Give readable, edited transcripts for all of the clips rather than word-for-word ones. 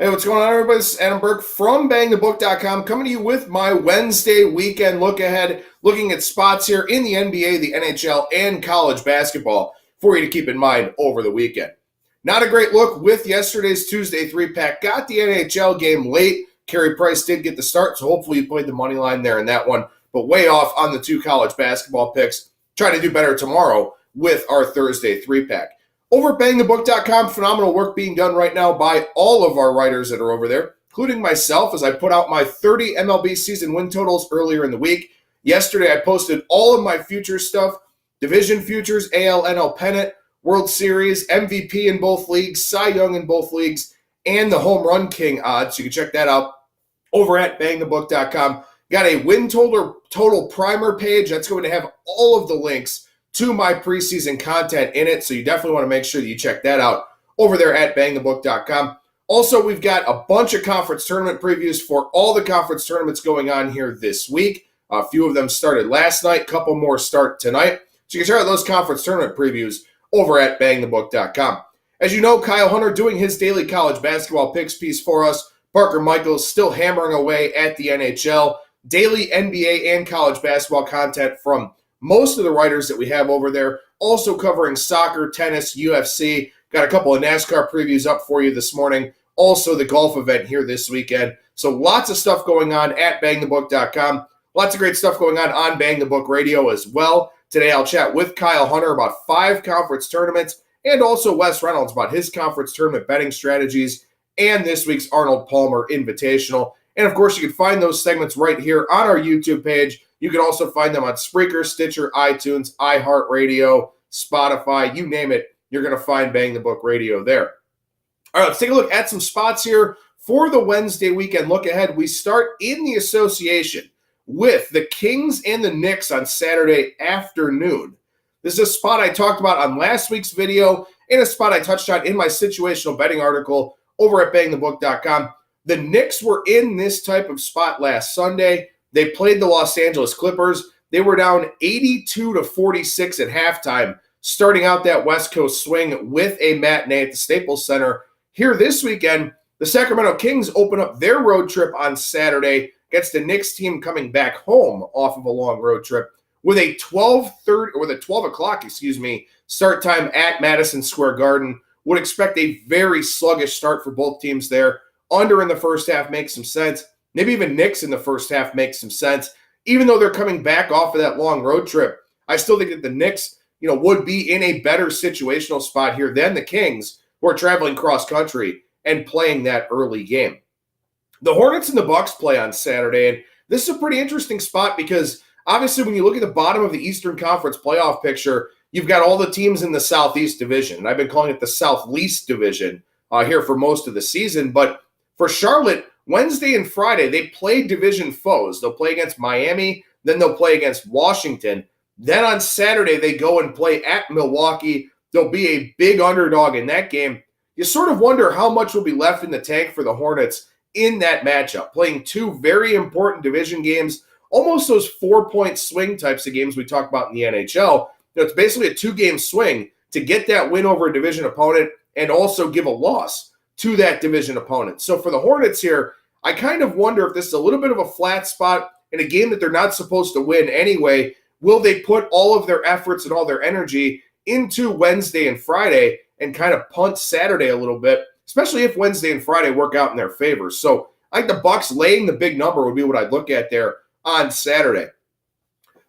Hey, what's going on, everybody? This is Adam Burke from BangTheBook.com, coming to you with my Wednesday weekend look ahead, looking at spots here in the NBA, the NHL, and college basketball for you to keep in mind over the weekend. Not a great look with yesterday's Tuesday 3-pack. Got the NHL game late. Carey Price did get the start, so hopefully you played the money line there in that one, but way off on the two college basketball picks. Try to do better tomorrow with our Thursday 3-pack. Over at BangTheBook.com, phenomenal work being done right now by all of our writers that are over there, including myself, as I put out my 30 MLB season win totals earlier in the week. Yesterday, I posted all of my futures stuff, division futures, AL, NL pennant, World Series, MVP in both leagues, Cy Young in both leagues, and the Home Run King odds. You can check that out over at BangTheBook.com. Got a win total primer page that's going to have all of the links to my preseason content in it, so you definitely want to make sure that you check that out over there at BangTheBook.com. Also, we've got a bunch of conference tournament previews for all the conference tournaments going on here this week. A few of them started last night, a couple more start tonight. So you can check out those conference tournament previews over at BangTheBook.com. As you know, Kyle Hunter doing his daily college basketball picks piece for us. Parker Michaels still hammering away at the NHL. Daily NBA and college basketball content from most of the writers that we have over there, also covering soccer, tennis, UFC. Got a couple of NASCAR previews up for you this morning. Also the golf event here this weekend. So lots of stuff going on at BangTheBook.com. Lots of great stuff going on Bang the Book Radio as well. Today I'll chat with Kyle Hunter about 5 conference tournaments and also Wes Reynolds about his conference tournament betting strategies and this week's Arnold Palmer Invitational. And of course, you can find those segments right here on our YouTube page. You can also find them on Spreaker, Stitcher, iTunes, iHeartRadio, Spotify, you name it. You're going to find Bang the Book Radio there. All right, let's take a look at some spots here for the Wednesday weekend look ahead. We start in the association with the Kings and the Knicks on Saturday afternoon. This is a spot I talked about on last week's video and a spot I touched on in my situational betting article over at BangTheBook.com. The Knicks were in this type of spot last Sunday. They played the Los Angeles Clippers. They were down 82-46 at halftime, starting out that West Coast swing with a matinee at the Staples Center. Here this weekend, the Sacramento Kings open up their road trip on Saturday against the Knicks team coming back home off of a long road trip with a 12 o'clock start time at Madison Square Garden. Would expect a very sluggish start for both teams there. Under in the first half makes some sense. Maybe even Knicks in the first half makes some sense. Even though they're coming back off of that long road trip, I still think that the Knicks, would be in a better situational spot here than the Kings, who are traveling cross-country and playing that early game. The Hornets and the Bucks play on Saturday, and this is a pretty interesting spot because obviously when you look at the bottom of the Eastern Conference playoff picture, you've got all the teams in the Southeast Division, and I've been calling it the Southleast Division here for most of the season. But for Charlotte, Wednesday and Friday, they play division foes. They'll play against Miami, then they'll play against Washington. Then on Saturday, they go and play at Milwaukee. They'll be a big underdog in that game. You sort of wonder how much will be left in the tank for the Hornets in that matchup, playing 2 very important division games, almost those 4-point swing types of games we talk about in the NHL. It's basically a 2-game swing to get that win over a division opponent and also give a loss to that division opponent. So for the Hornets here, I kind of wonder if this is a little bit of a flat spot in a game that they're not supposed to win anyway. Will they put all of their efforts and all their energy into Wednesday and Friday and kind of punt Saturday a little bit, especially if Wednesday and Friday work out in their favor? So I think the Bucks laying the big number would be what I'd look at there on Saturday.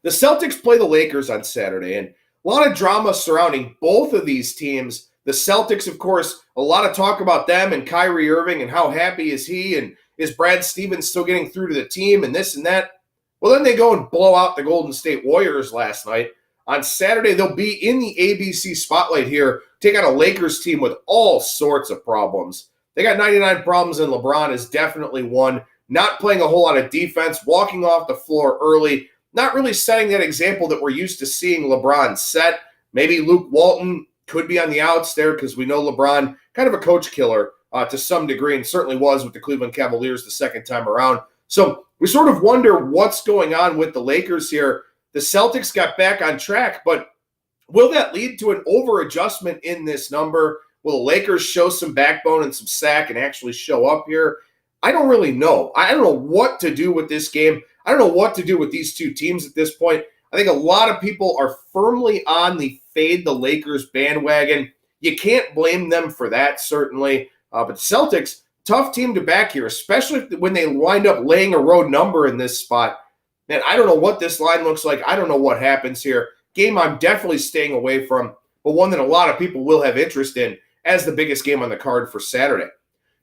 The Celtics play the Lakers on Saturday, and a lot of drama surrounding both of these teams. The Celtics, of course, a lot of talk about them and Kyrie Irving and how happy is he and is Brad Stevens still getting through to the team and this and that. Well, then they go and blow out the Golden State Warriors last night. On Saturday, they'll be in the ABC spotlight here, take on a Lakers team with all sorts of problems. They got 99 problems, and LeBron is definitely one. Not playing a whole lot of defense, walking off the floor early, not really setting that example that we're used to seeing LeBron set. Maybe Luke Walton could be on the outs there because we know LeBron, kind of a coach killer to some degree, and certainly was with the Cleveland Cavaliers the second time around. So we sort of wonder what's going on with the Lakers here. The Celtics got back on track, but will that lead to an over-adjustment in this number? Will the Lakers show some backbone and some sack and actually show up here? I don't really know. I don't know what to do with this game. I don't know what to do with these two teams at this point. I think a lot of people are firmly on the fade the Lakers bandwagon. You can't blame them for that, certainly. But the Celtics, tough team to back here, especially when they wind up laying a road number in this spot. Man, I don't know what this line looks like. I don't know what happens here. Game I'm definitely staying away from, but one that a lot of people will have interest in as the biggest game on the card for Saturday.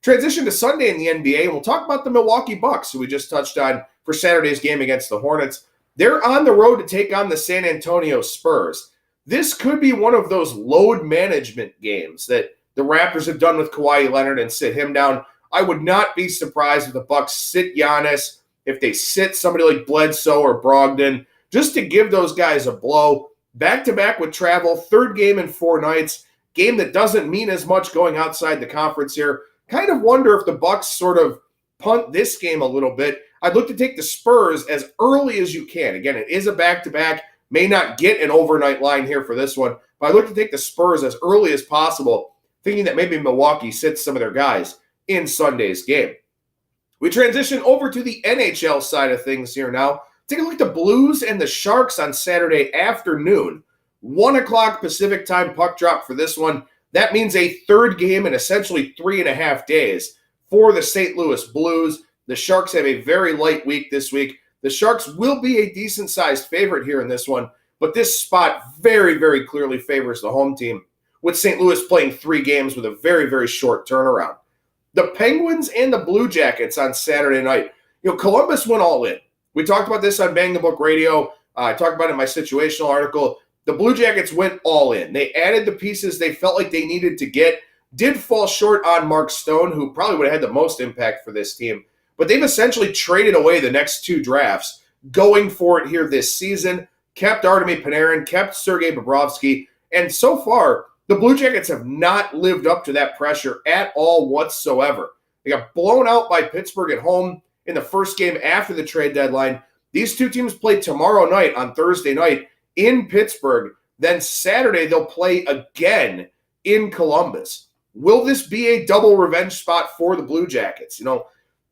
Transition to Sunday in the NBA, and we'll talk about the Milwaukee Bucks, who we just touched on for Saturday's game against the Hornets. They're on the road to take on the San Antonio Spurs. This could be one of those load management games that the Raptors have done with Kawhi Leonard and sit him down. I would not be surprised if the Bucks sit Giannis, if they sit somebody like Bledsoe or Brogdon, just to give those guys a blow. Back-to-back with travel, third game in 4 nights, game that doesn't mean as much going outside the conference here. Kind of wonder if the Bucks sort of punt this game a little bit. I'd look to take the Spurs as early as you can. Again, it is a back-to-back. May not get an overnight line here for this one, but I look to take the Spurs as early as possible, thinking that maybe Milwaukee sits some of their guys in Sunday's game. We transition over to the NHL side of things here now. Take a look at the Blues and the Sharks on Saturday afternoon. 1 o'clock Pacific time puck drop for this one. That means a third game in essentially 3.5 days for the St. Louis Blues. The Sharks have a very light week this week. The Sharks will be a decent-sized favorite here in this one, but this spot very, very clearly favors the home team, with St. Louis playing 3 games with a very, very short turnaround. The Penguins and the Blue Jackets on Saturday night. Columbus went all in. We talked about this on Bang the Book Radio. I talked about it in my situational article. The Blue Jackets went all in. They added the pieces they felt like they needed to get. Did fall short on Mark Stone, who probably would have had the most impact for this team. But they've essentially traded away the next 2 drafts, going for it here this season. Kept Artemi Panarin, kept Sergei Bobrovsky. And so far, the Blue Jackets have not lived up to that pressure at all whatsoever. They got blown out by Pittsburgh at home in the first game after the trade deadline. These two teams play tomorrow night on Thursday night in Pittsburgh. Then Saturday, they'll play again in Columbus. Will this be a double revenge spot for the Blue Jackets?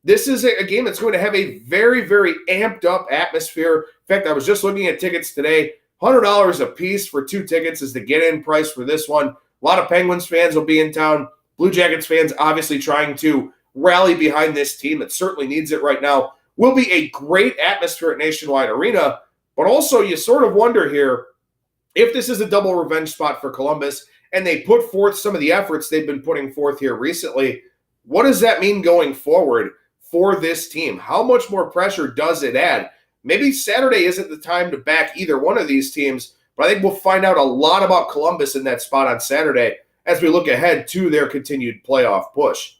This is a game that's going to have a very, very amped up atmosphere. In fact, I was just looking at tickets today. $100 a piece for 2 tickets is the get-in price for this one. A lot of Penguins fans will be in town. Blue Jackets fans obviously trying to rally behind this team that certainly needs it right now. Will be a great atmosphere at Nationwide Arena, but also you sort of wonder here if this is a double revenge spot for Columbus and they put forth some of the efforts they've been putting forth here recently. What does that mean going forward for this team? How much more pressure does it add? Maybe Saturday isn't the time to back either one of these teams, but I think we'll find out a lot about Columbus in that spot on Saturday as we look ahead to their continued playoff push.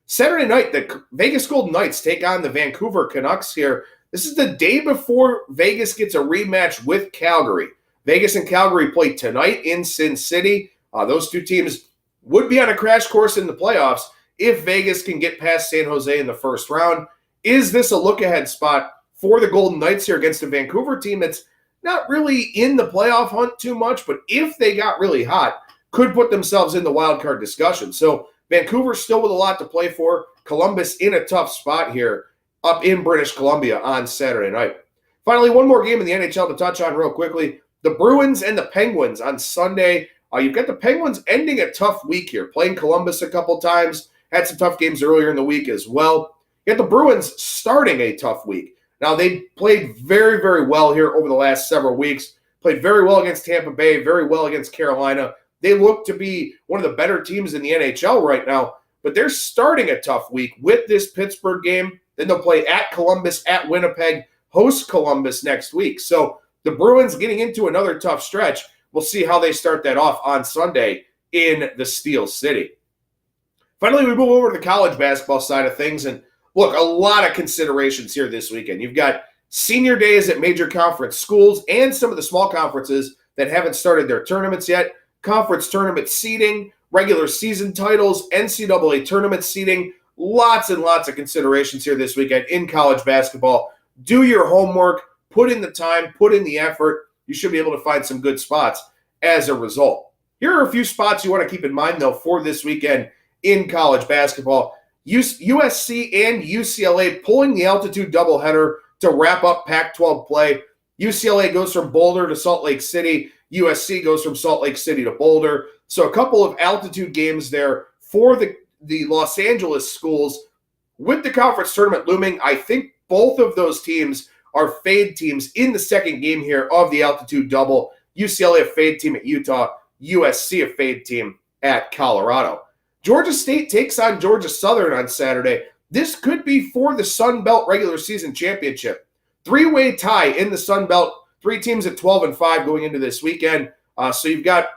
Saturday night, the Vegas Golden Knights take on the Vancouver Canucks here. This is the day before Vegas gets a rematch with Calgary. Vegas and Calgary play tonight in Sin City. Those two teams would be on a crash course in the playoffs if Vegas can get past San Jose in the first round. Is this a look-ahead spot for the Golden Knights here against a Vancouver team that's not really in the playoff hunt too much, but if they got really hot, could put themselves in the wild card discussion. So Vancouver still with a lot to play for. Columbus in a tough spot here up in British Columbia on Saturday night. Finally, one more game in the NHL to touch on real quickly. The Bruins and the Penguins on Sunday. You've got the Penguins ending a tough week here, playing Columbus a couple times. Had some tough games earlier in the week as well. You got the Bruins starting a tough week. Now, they played very, very well here over the last several weeks. Played very well against Tampa Bay, very well against Carolina. They look to be one of the better teams in the NHL right now, but they're starting a tough week with this Pittsburgh game. Then they'll play at Columbus, at Winnipeg, host Columbus next week. So the Bruins getting into another tough stretch. We'll see how they start that off on Sunday in the Steel City. Finally, we move over to the college basketball side of things. And look, a lot of considerations here this weekend. You've got senior days at major conference schools and some of the small conferences that haven't started their tournaments yet. Conference tournament seeding, regular season titles, NCAA tournament seeding. Lots and lots of considerations here this weekend in college basketball. Do your homework, put in the time, put in the effort. You should be able to find some good spots as a result. Here are a few spots you want to keep in mind, though, for this weekend in college basketball. USC and UCLA pulling the altitude doubleheader to wrap up Pac-12 play. UCLA goes from Boulder to Salt Lake City. USC goes from Salt Lake City to Boulder. So a couple of altitude games there for the Los Angeles schools. With the conference tournament looming, I think both of those teams are fade teams in the second game here of the altitude double. UCLA a fade team at Utah, USC a fade team at Colorado. Georgia State takes on Georgia Southern on Saturday. This could be for the Sun Belt regular season championship. Three-way tie in the Sun Belt. 3 teams at 12-5 going into this weekend. So you've got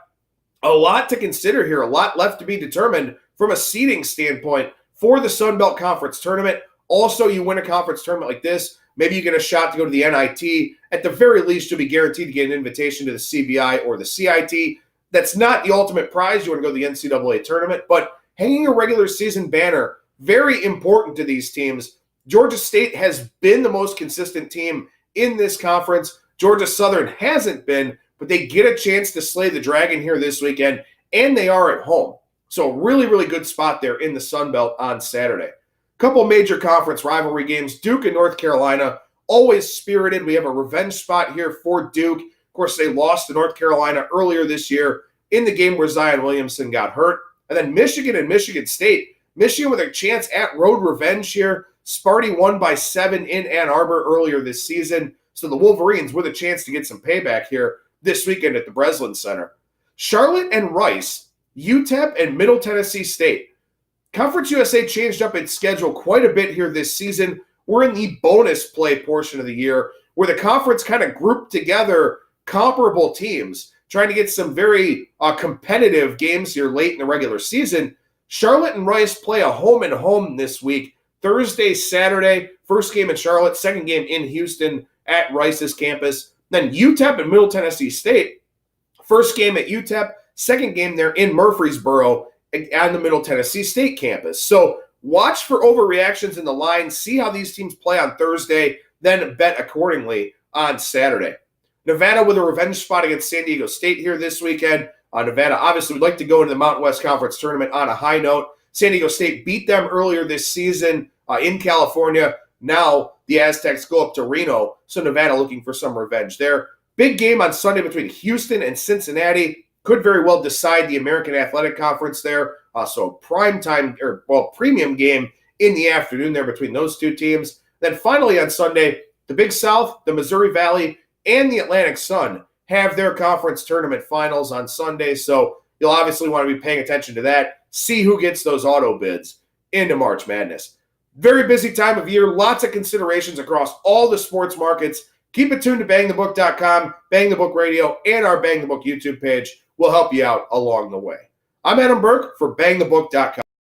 a lot to consider here, a lot left to be determined from a seeding standpoint for the Sun Belt Conference Tournament. Also, you win a conference tournament like this, maybe you get a shot to go to the NIT. At the very least, you'll be guaranteed to get an invitation to the CBI or the CIT. That's not the ultimate prize. You want to go to the NCAA tournament, but hanging a regular season banner, very important to these teams. Georgia State has been the most consistent team in this conference. Georgia Southern hasn't been, but they get a chance to slay the dragon here this weekend, and they are at home. So really, really good spot there in the Sun Belt on Saturday. Couple major conference rivalry games. Duke and North Carolina, always spirited. We have a revenge spot here for Duke. Of course, they lost to North Carolina earlier this year in the game where Zion Williamson got hurt. And then Michigan and Michigan State. Michigan with a chance at road revenge here. Sparty won by 7 in Ann Arbor earlier this season. So the Wolverines with a chance to get some payback here this weekend at the Breslin Center. Charlotte and Rice, UTEP and Middle Tennessee State. Conference USA changed up its schedule quite a bit here this season. We're in the bonus play portion of the year where the conference kind of grouped together comparable teams, trying to get some very competitive games here late in the regular season. Charlotte and Rice play a home-and-home this week. Thursday, Saturday, first game in Charlotte, second game in Houston at Rice's campus. Then UTEP and Middle Tennessee State, first game at UTEP, second game there in Murfreesboro on the Middle Tennessee State campus. So watch for overreactions in the line, see how these teams play on Thursday, then bet accordingly on Saturday. Nevada with a revenge spot against San Diego State here this weekend. Nevada obviously would like to go into the Mountain West Conference Tournament on a high note. San Diego State beat them earlier this season in California. Now the Aztecs go up to Reno, so Nevada looking for some revenge there. Big game on Sunday between Houston and Cincinnati. Could very well decide the American Athletic Conference there. So premium game in the afternoon there between those two teams. Then finally on Sunday, the Big South, the Missouri Valley, and the Atlantic Sun have their conference tournament finals on Sunday. So you'll obviously want to be paying attention to that. See who gets those auto bids into March Madness. Very busy time of year. Lots of considerations across all the sports markets. Keep it tuned to BangTheBook.com, BangTheBook Radio, and our Bang the Book YouTube page. Will help you out along the way. I'm Adam Burke for BangTheBook.com.